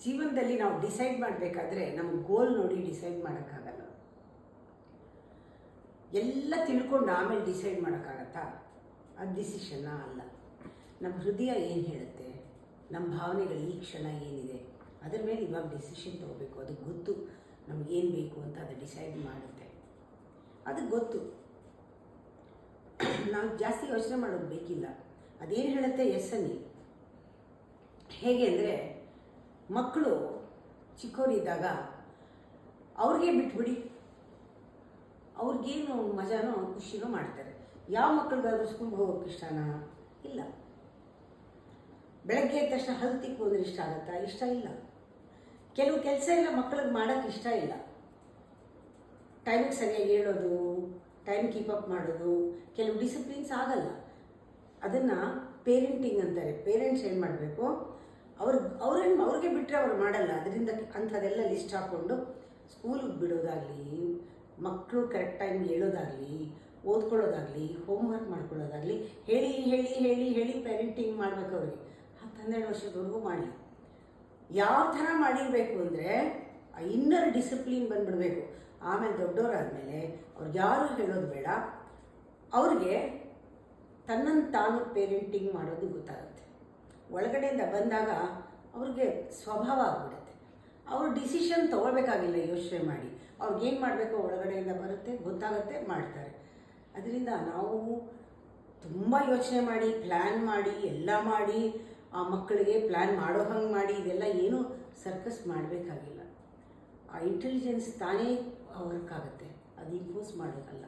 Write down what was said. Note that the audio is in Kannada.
ಜೀವನದಲ್ಲಿ ನಾವು ಡಿಸೈಡ್ ಮಾಡಬೇಕಾದ್ರೆ ನಮ್ಮ ಗೋಲ್ ನೋಡಿ ಡಿಸೈಡ್ ಮಾಡೋಕ್ಕಾಗಲ್ಲ. ಎಲ್ಲ ತಿಳ್ಕೊಂಡು ಆಮೇಲೆ ಡಿಸೈಡ್ ಮಾಡೋಕ್ಕಾಗತ್ತಾ? ಅದು ಡಿಸಿಷನ್ನ ಅಲ್ಲ. ನಮ್ಮ ಹೃದಯ ಏನು ಹೇಳುತ್ತೆ, ನಮ್ಮ ಭಾವನೆಗಳು ಈ ಕ್ಷಣ ಏನಿದೆ ಅದರ ಮೇಲೆ ಇವಾಗ ಡಿಸಿಷನ್ ತೊಗೋಬೇಕು. ಅದಕ್ಕೆ ಗೊತ್ತು ನಮಗೇನು ಬೇಕು ಅಂತ ಅದು ಡಿಸೈಡ್ ಮಾಡುತ್ತೆ. ಅದಕ್ಕೆ ಗೊತ್ತು. ನಾವು ಜಾಸ್ತಿ ಯೋಚನೆ ಮಾಡೋದು ಬೇಕಿಲ್ಲ. ಅದೇನು ಹೇಳುತ್ತೆ ಎಸ್ ಅನ್ನಿ. ಹೇಗೆ ಅಂದರೆ, ಮಕ್ಕಳು ಚಿಕ್ಕವರಿದ್ದಾಗ ಅವ್ರಿಗೆ ಬಿಟ್ಬಿಡಿ, ಅವ್ರಿಗೇನು ಮಜಾನೋ ಖುಷಿನೋ ಮಾಡ್ತಾರೆ. ಯಾವ ಮಕ್ಕಳಿಗಾದ್ರೂ ಸ್ಕೂಲ್ಗೆ ಹೋಗೋಕ್ಕೆ ಇಷ್ಟನಾ? ಇಲ್ಲ. ಬೆಳಗ್ಗೆ ಎದ್ದ ತಕ್ಷಣ ಹಲ್ಲು ತಿಕ್ಕೋದ್ರೆ ಇಷ್ಟ ಆಗುತ್ತಾ? ಇಷ್ಟ ಇಲ್ಲ. ಕೆಲವು ಕೆಲಸ ಎಲ್ಲ ಮಕ್ಕಳಿಗೆ ಮಾಡೋಕ್ಕೆ ಇಷ್ಟ ಇಲ್ಲ. ಟೈಮಿಗೆ ಸರಿಯಾಗಿ ಹೇಳೋದು, ಟೈಮ್ ಕೀಪಪ್ ಮಾಡೋದು, ಕೆಲವು ಡಿಸಿಪ್ಲಿನ್ಸ್ ಆಗಲ್ಲ. ಅದನ್ನು ಪೇರೆಂಟಿಂಗ್ ಅಂತಾರೆ. ಪೇರೆಂಟ್ಸ್ ಏನು ಮಾಡಬೇಕು, ಅವ್ರಿಗೆ ಬಿಟ್ಟರೆ ಅವ್ರು ಮಾಡಲ್ಲ. ಅದರಿಂದ ಅಂಥದ್ದೆಲ್ಲ ಲಿಸ್ಟ್ ಹಾಕ್ಕೊಂಡು ಸ್ಕೂಲಿಗೆ ಬಿಡೋದಾಗಲಿ, ಮಕ್ಕಳು ಕರೆಕ್ಟ್ ಟೈಮ್ಗೆ ಹೇಳೋದಾಗಲಿ, ಓದ್ಕೊಳ್ಳೋದಾಗಲಿ, ಹೋಮ್ವರ್ಕ್ ಮಾಡ್ಕೊಳ್ಳೋದಾಗಲಿ ಹೇಳಿ ಹೇಳಿ ಹೇಳಿ ಹೇಳಿ ಪೇರೆಂಟಿಂಗ್ ಮಾಡಬೇಕು. ಅವ್ರಿಗೆ 10-12 ವರ್ಷದವರೆಗೂ ಮಾಡಲಿ. ಯಾವ ಥರ ಮಾಡಿರಬೇಕು ಅಂದರೆ ಆ ಇನ್ನರ್ ಡಿಸಿಪ್ಲಿನ್ ಬಂದುಬಿಡಬೇಕು. ಆಮೇಲೆ ದೊಡ್ಡವರಾದಮೇಲೆ ಅವ್ರಿಗೆ ಯಾರೂ ಹೇಳೋದು ಬೇಡ. ಅವ್ರಿಗೆ ತನ್ನನ್ನು ತಾನು ಪೇರೆಂಟಿಂಗ್ ಮಾಡೋದು ಗೊತ್ತಾಗುತ್ತೆ. ಒಳಗಡೆಯಿಂದ ಬಂದಾಗ ಅವ್ರಿಗೆ ಸ್ವಭಾವ ಆಗಿಬಿಡುತ್ತೆ. ಅವರು ಡಿಸಿಷನ್ ತೊಗೊಳ್ಬೇಕಾಗಿಲ್ಲ ಯೋಚನೆ ಮಾಡಿ. ಅವ್ರಿಗೇನು ಮಾಡಬೇಕು ಒಳಗಡೆಯಿಂದ ಬರುತ್ತೆ, ಗೊತ್ತಾಗುತ್ತೆ, ಮಾಡ್ತಾರೆ. ಅದರಿಂದ ನಾವು ತುಂಬ ಯೋಚನೆ ಮಾಡಿ, ಪ್ಲ್ಯಾನ್ ಮಾಡಿ, ಎಲ್ಲ ಮಾಡಿ, ಆ ಮಕ್ಕಳಿಗೆ ಪ್ಲ್ಯಾನ್ ಮಾಡೋ ಹಂಗೆ ಮಾಡಿ, ಇದೆಲ್ಲ ಏನೂ ಸರ್ಕಸ್ ಮಾಡಬೇಕಾಗಿಲ್ಲ. ಆ ಇಂಟೆಲಿಜೆನ್ಸ್ ತಾನೇ ವರ್ಕ್ ಆಗುತ್ತೆ. ಅದು ಇಂಪೋಸ್ ಮಾಡೋದಲ್ಲ.